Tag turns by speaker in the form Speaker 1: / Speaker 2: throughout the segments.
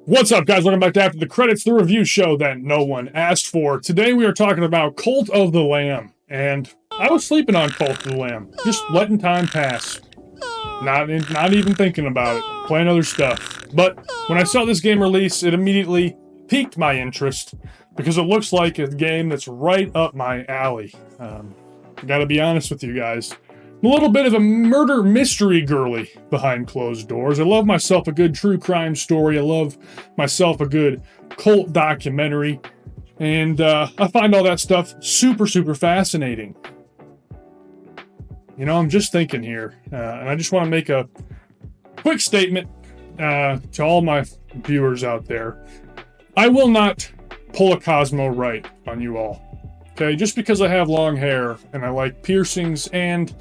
Speaker 1: What's up, guys? Welcome back to After the Credits, the review show that no one asked for. Today we are talking about Cult of the Lamb, and I was sleeping on Cult of the Lamb, just letting time pass, not even thinking about it, playing other stuff. But when I saw this game release, it immediately piqued my interest because it looks like a game that's right up my alley. I gotta be honest with you guys. I'm a little bit of a murder mystery girly behind closed doors. I love myself a good true crime story. I love myself a good cult documentary. And I find all that stuff super fascinating. You know, I'm just thinking here, and I just want to make a quick statement to all my viewers out there. I will not pull a Cosmo right on you all. Okay, just because I have long hair and I like piercings and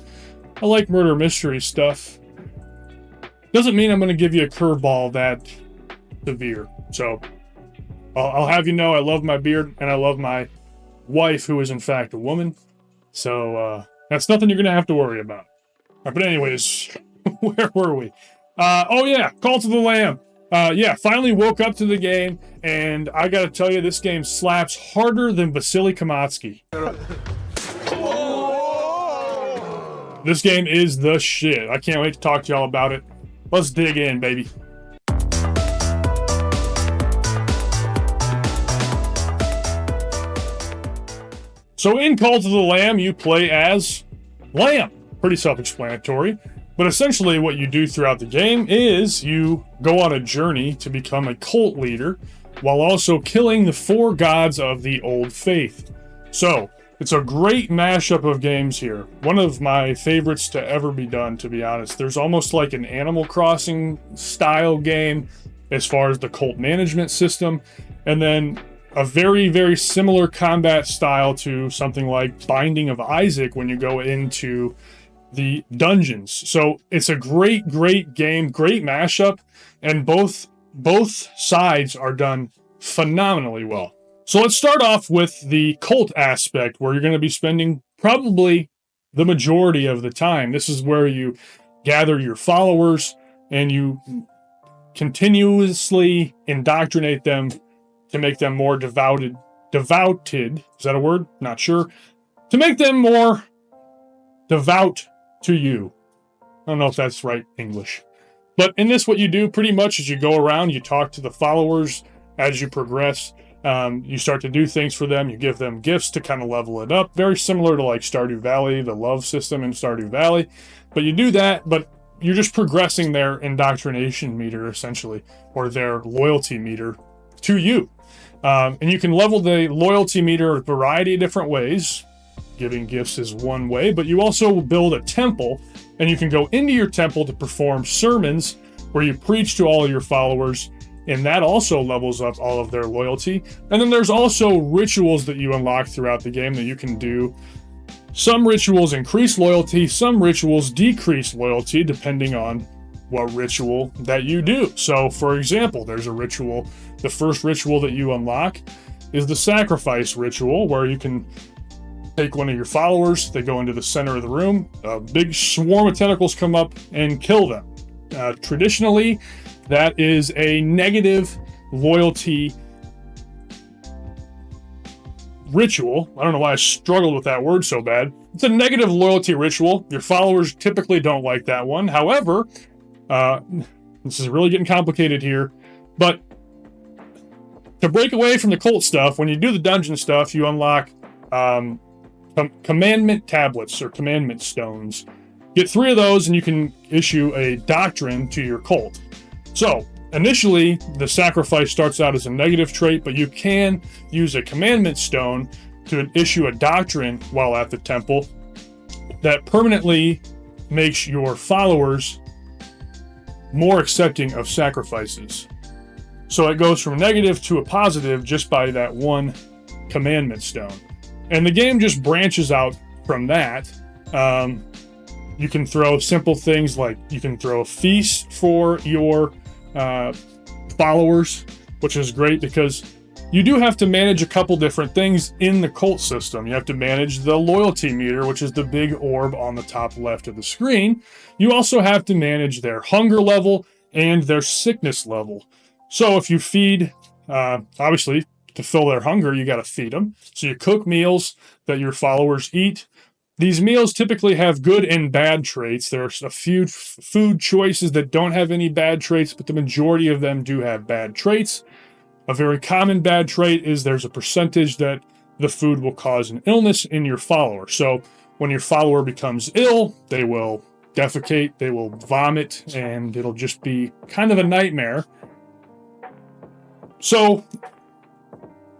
Speaker 1: I like murder mystery stuff doesn't mean I'm going to give you a curveball that severe. So I'll have you know I love my beard and I love my wife, who is in fact a woman. So that's nothing you're going to have to worry about. But anyways, where were we? Oh yeah, Cult of the Lamb. Yeah, finally woke up to the game, and I got to tell you, this game slaps harder than Vasily Kamatsky. This game is the shit. I can't wait to talk to y'all about it. Let's dig in, baby. So in Cult of the Lamb, you play as Lamb. Pretty self-explanatory. But essentially what you do throughout the game is you go on a journey to become a cult leader while also killing the 4 gods of the old faith. So it's a great mashup of games here. One of my favorites to ever be done, to be honest. There's almost like an Animal Crossing style game as far as the cult management system, and then a very similar combat style to something like Binding of Isaac when you go into the dungeons. So it's a great game, great mashup, and both sides are done phenomenally well. So let's start off with the cult aspect, where you're going to be spending probably the majority of the time. This is where you gather your followers and you continuously indoctrinate them to make them more devoted. Is that a word? Not sure. To make them more devout to you. I don't know if that's right English. But in this, what you do pretty much is you go around, you talk to the followers as you progress. You start to do things for them. You give them gifts to kind of level it up. Very similar to like Stardew Valley, the love system in Stardew Valley. But you do that, but you're just progressing their indoctrination meter, essentially, or their loyalty meter to you. And you can level the loyalty meter a variety of different ways. Giving gifts is one way, but you also build a temple, and you can go into your temple to perform sermons where you preach to all of your followers, and that also levels up all of their loyalty. And then there's also rituals that you unlock throughout the game that you can do. Some rituals increase loyalty, some rituals decrease loyalty, depending on what ritual that you do. So, for example, there's a ritual. The first ritual that you unlock is the sacrifice ritual, where you can take one of your followers, they go into the center of the room, a big swarm of tentacles come up and kill them. Traditionally, that is a negative loyalty ritual. I don't know why I struggled with that word so bad. It's a negative loyalty ritual. Your followers typically don't like that one. However, this is really getting complicated here, but to break away from the cult stuff, when you do the dungeon stuff, you unlock commandment tablets or commandment stones. Get 3 of those and you can issue a doctrine to your cult. So initially the sacrifice starts out as a negative trait, but you can use a commandment stone to issue a doctrine while at the temple that permanently makes your followers more accepting of sacrifices. So it goes from negative to a positive just by that one commandment stone. And the game just branches out from that. You can throw simple things like you can throw a feast for your followers, which is great because you do have to manage a couple different things in the cult system. You have to manage the loyalty meter, which is the big orb on the top left of the screen. You also have to manage their hunger level and their sickness level. So if you feed, obviously, to fill their hunger, you got to feed them. So you cook meals that your followers eat. These meals typically have good and bad traits. There's a few food choices that don't have any bad traits, but the majority of them do have bad traits. A very common bad trait is there's a percentage that the food will cause an illness in your follower. So when your follower becomes ill, they will defecate, they will vomit, and it'll just be kind of a nightmare. So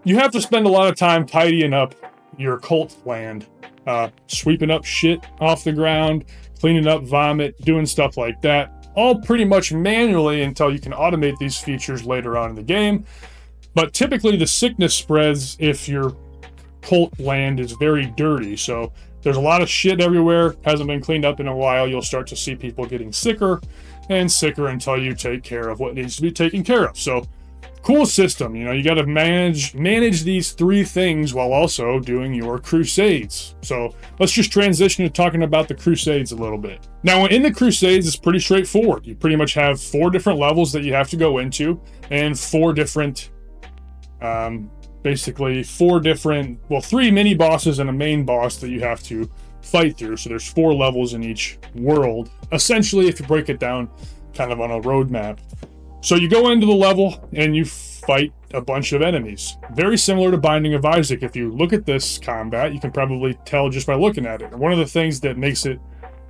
Speaker 1: you have to spend a lot of time tidying up your cult land, sweeping up shit off the ground, cleaning up vomit, doing stuff like that, all pretty much manually until you can automate these features later on in the game. But typically the sickness spreads if your cult land is very dirty. So there's a lot of shit everywhere, hasn't been cleaned up in a while. You'll start to see people getting sicker and sicker until you take care of what needs to be taken care of. So cool system. You got to manage these three things while also doing your crusades. So let's just transition to talking about the crusades a little bit. Now, in the crusades, it's pretty straightforward. You pretty much have 4 different levels that you have to go into, and 4 different, basically 4 different, 3 mini bosses and a main boss that you have to fight through. So there's 4 levels in each world, essentially, if you break it down kind of on a roadmap. So you go into the level and you fight a bunch of enemies. Very similar to Binding of Isaac. If you look at this combat, you can probably tell just by looking at it. And one of the things that makes it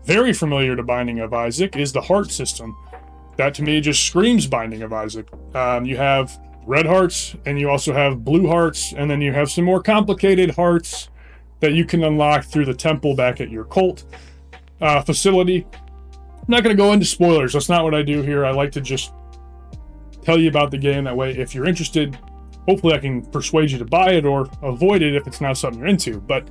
Speaker 1: very familiar to Binding of Isaac is the heart system. That to me just screams Binding of Isaac. You have red hearts and you also have blue hearts, and then you have some more complicated hearts that you can unlock through the temple back at your cult facility. I'm not going to go into spoilers. That's not what I do here. I like to just tell you about the game. That way, if you're interested, hopefully I can persuade you to buy it or avoid it if it's not something you're into. But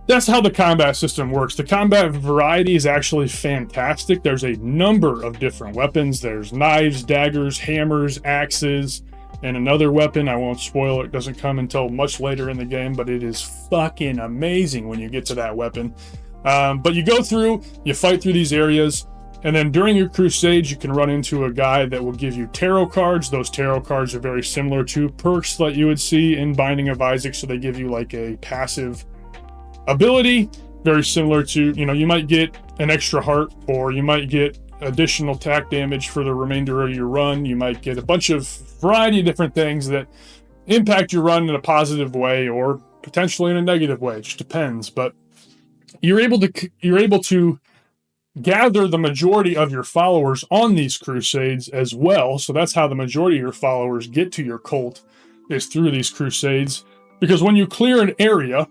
Speaker 1: that's how the combat system works. The combat variety is actually fantastic. There's a number of different weapons. There's knives, daggers, hammers, axes, and another weapon. I won't spoil it. It doesn't come until much later in the game, but it is fucking amazing when you get to that weapon. But you go through, you fight through these areas, and then during your crusades, you can run into a guy that will give you tarot cards. Those tarot cards are very similar to perks that you would see in Binding of Isaac. So they give you like a passive ability, very similar to, you might get an extra heart, or you might get additional attack damage for the remainder of your run. You might get a bunch of variety of different things that impact your run in a positive way or potentially in a negative way. It just depends. But you're able to gather the majority of your followers on these crusades as well. So that's how the majority of your followers get to your cult, is through these crusades. Because when you clear an area,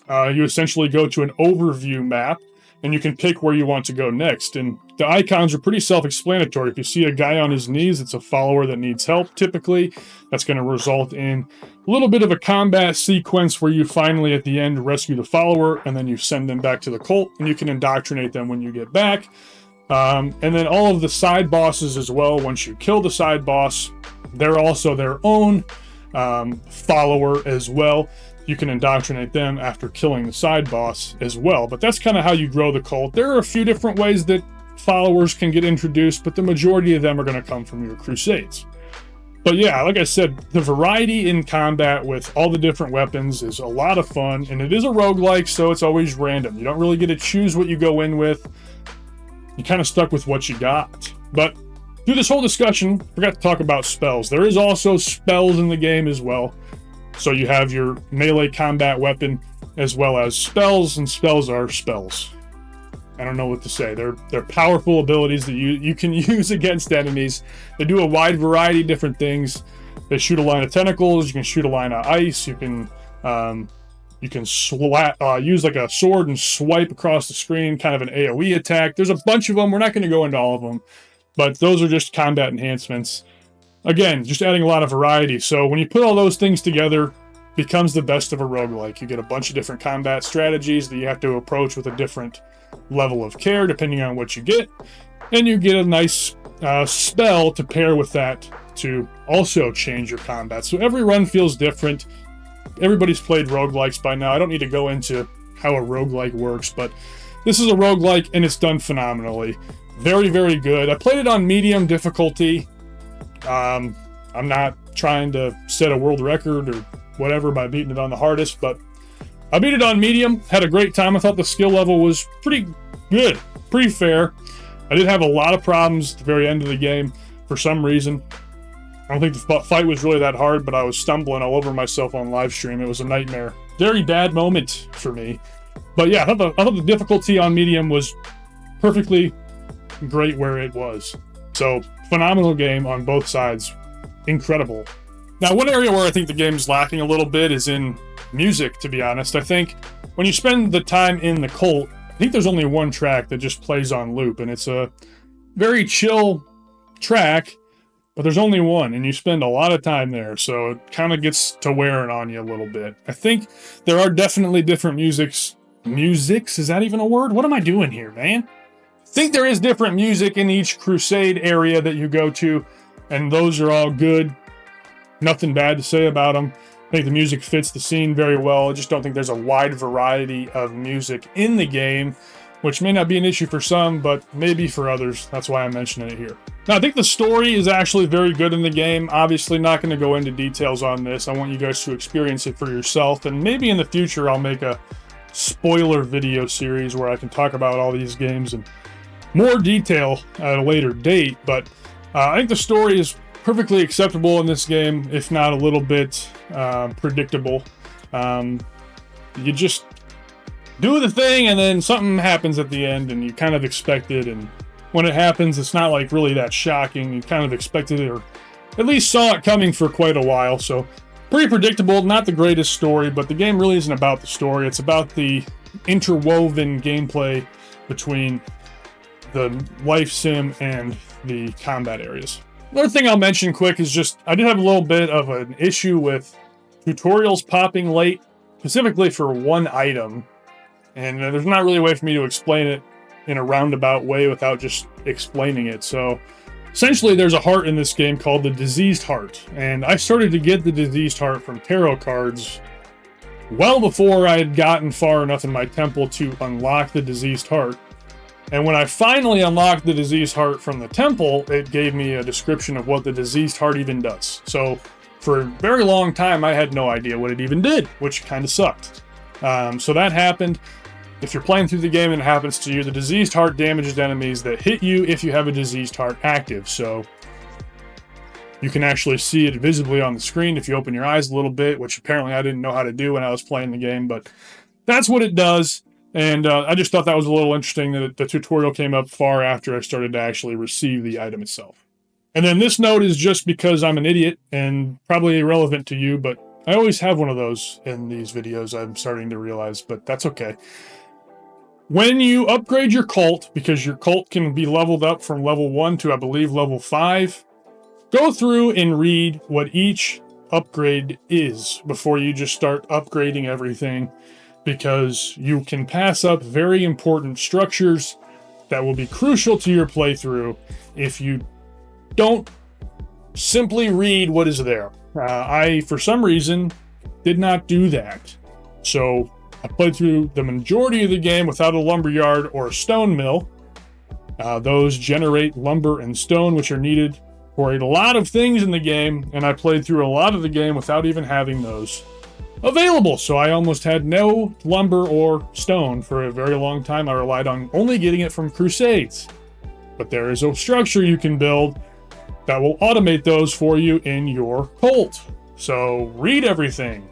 Speaker 1: you essentially go to an overview map, and you can pick where you want to go next. And the icons are pretty self-explanatory. If you see a guy on his knees, it's a follower that needs help, typically. That's going to result in a little bit of a combat sequence where you finally, at the end, rescue the follower, and then you send them back to the cult, and you can indoctrinate them when you get back. And then all of the side bosses as well, once you kill the side boss, they're also their own follower as well. You can indoctrinate them after killing the side boss as well. But that's kind of how you grow the cult. There are a few different ways that followers can get introduced, but the majority of them are going to come from your crusades. But yeah, like I said, the variety in combat with all the different weapons is a lot of fun, and it is a roguelike, so it's always random. You don't really get to choose what you go in with. You're kind of stuck with what you got. But through this whole discussion, forgot to talk about spells. There is also spells in the game as well. So you have your melee combat weapon as well as spells, and spells are spells. I don't know what to say. They're powerful abilities that you can use against enemies. They do a wide variety of different things. They shoot a line of tentacles. You can shoot a line of ice. You can use like a sword and swipe across the screen, kind of an AoE attack. There's a bunch of them. We're not going to go into all of them, but those are just combat enhancements. Again, just adding a lot of variety. So when you put all those things together, becomes the best of a roguelike. You get a bunch of different combat strategies that you have to approach with a different level of care depending on what you get. And you get a nice spell to pair with that to also change your combat. So every run feels different. Everybody's played roguelikes by now. I don't need to go into how a roguelike works, but this is a roguelike and it's done phenomenally. Very, very good. I played it on medium difficulty. I'm not trying to set a world record or whatever by beating it on the hardest, but I beat it on medium, had a great time. I thought the skill level was pretty good, pretty fair. I did have a lot of problems at the very end of the game for some reason. I don't think the fight was really that hard, but I was stumbling all over myself on live stream. It was a nightmare. Very bad moment for me. But yeah, I thought the difficulty on medium was perfectly great where it was. So, phenomenal game on both sides. Incredible. Now, one area where I think the game's lacking a little bit is in music, to be honest. I think when you spend the time in the cult, I think there's only one track that just plays on loop, and it's a very chill track, but there's only one, and you spend a lot of time there, so it kind of gets to wearing on you a little bit. I think there are definitely different musics. Is that even a word? What am I doing here, man? I think there is different music in each crusade area that you go to, and those are all good. Nothing bad to say about them. I think the music fits the scene very well. I just don't think there's a wide variety of music in the game, which may not be an issue for some, but maybe for others. That's why I'm mentioning it here. Now, I think the story is actually very good in the game. Obviously, not going to go into details on this. I want you guys to experience it for yourself, and maybe in the future I'll make a spoiler video series where I can talk about all these games in more detail at a later date, but I think the story is perfectly acceptable in this game, if not a little bit predictable. You just do the thing, and then something happens at the end, and you kind of expect it, and when it happens, it's not like really that shocking. You kind of expected it, or at least saw it coming for quite a while, so pretty predictable. Not the greatest story, but the game really isn't about the story. It's about the interwoven gameplay between the life sim and the combat areas. Another thing I'll mention quick is just, I did have a little bit of an issue with tutorials popping late, specifically for one item. And there's not really a way for me to explain it in a roundabout way without just explaining it. So essentially there's a heart in this game called the Diseased Heart. And I started to get the Diseased Heart from tarot cards well before I had gotten far enough in my temple to unlock the Diseased Heart. And when I finally unlocked the Diseased Heart from the temple, it gave me a description of what the Diseased Heart even does. So for a very long time, I had no idea what it even did, which kind of sucked. So that happened. If you're playing through the game and it happens to you, the Diseased Heart damages enemies that hit you if you have a Diseased Heart active. So you can actually see it visibly on the screen if you open your eyes a little bit, which apparently I didn't know how to do when I was playing the game, but that's what it does. And I just thought that was a little interesting that the tutorial came up far after I started to actually receive the item itself. And then this note is just because I'm an idiot and probably irrelevant to you, but I always have one of those in these videos, I'm starting to realize, but that's okay. When you upgrade your cult, because your cult can be leveled up from level 1 to, I believe, level 5, go through and read what each upgrade is before you just start upgrading everything, because you can pass up very important structures that will be crucial to your playthrough if you don't simply read what is there. I, for some reason, did not do that. So I played through the majority of the game without a lumberyard or a stone mill. Those generate lumber and stone, which are needed for a lot of things in the game, and I played through a lot of the game without even having those available. So I almost had no lumber or stone for a very long time. I relied on only getting it from crusades. But there is a structure you can build that will automate those for you in your cult. So read everything.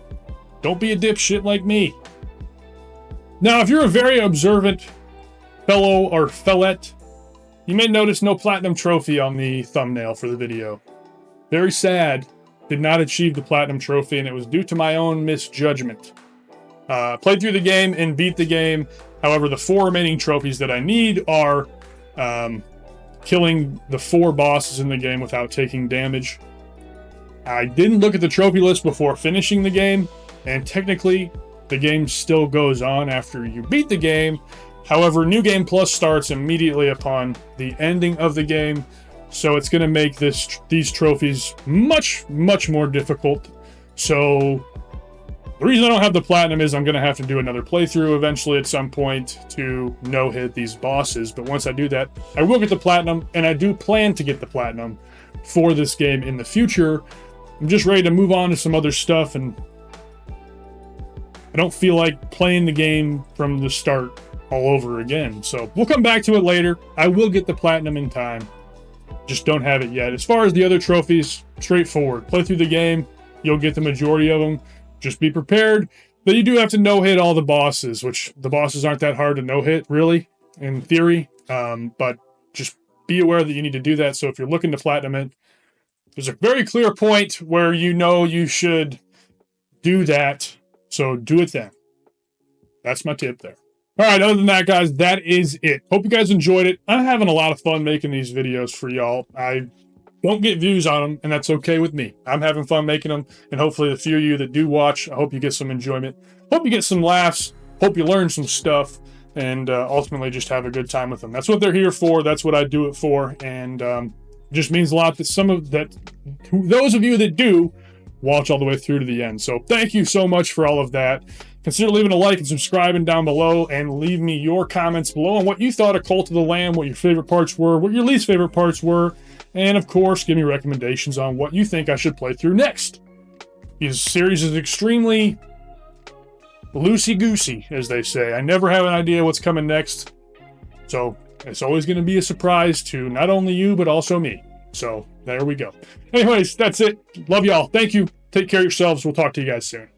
Speaker 1: Don't be a dipshit like me. Now, if you're a very observant fellow or fellette, you may notice no platinum trophy on the thumbnail for the video. Very sad. Did not achieve the platinum trophy, and it was due to my own misjudgment. Played through the game and beat the game. However, the 4 remaining trophies that I need are killing the 4 bosses in the game without taking damage. I didn't look at the trophy list before finishing the game, and technically the game still goes on after you beat the game. However, New Game Plus starts immediately upon the ending of the game, so it's going to make these trophies much, much more difficult. So the reason I don't have the platinum is I'm going to have to do another playthrough eventually at some point to no-hit these bosses. But once I do that, I will get the platinum, and I do plan to get the platinum for this game in the future. I'm just ready to move on to some other stuff, and I don't feel like playing the game from the start all over again. So we'll come back to it later. I will get the platinum in time. Just don't have it yet. As far as the other trophies, straightforward. Play through the game. You'll get the majority of them. Just be prepared that you do have to no-hit all the bosses, which the bosses aren't that hard to no-hit, really, in theory. But just be aware that you need to do that. So if you're looking to platinum it, there's a very clear point where you know you should do that. So do it then. That's my tip there. All right, other than that, guys, that is it. Hope you guys enjoyed it. I'm having a lot of fun making these videos for y'all. I don't get views on them, and that's okay with me. I'm having fun making them, and hopefully the few of you that do watch, I hope you get some enjoyment. Hope you get some laughs. Hope you learn some stuff, and ultimately just have a good time with them. That's what they're here for. That's what I do it for, and it just means a lot that those of you that do watch all the way through to the end. So thank you so much for all of that. Consider leaving a like and subscribing down below, and leave me your comments below on what you thought of Cult of the Lamb, what your favorite parts were, what your least favorite parts were, and of course, give me recommendations on what you think I should play through next. This series is extremely loosey-goosey, as they say. I never have an idea what's coming next, so it's always going to be a surprise to not only you, but also me. So there we go. Anyways, that's it. Love y'all. Thank you. Take care of yourselves. We'll talk to you guys soon.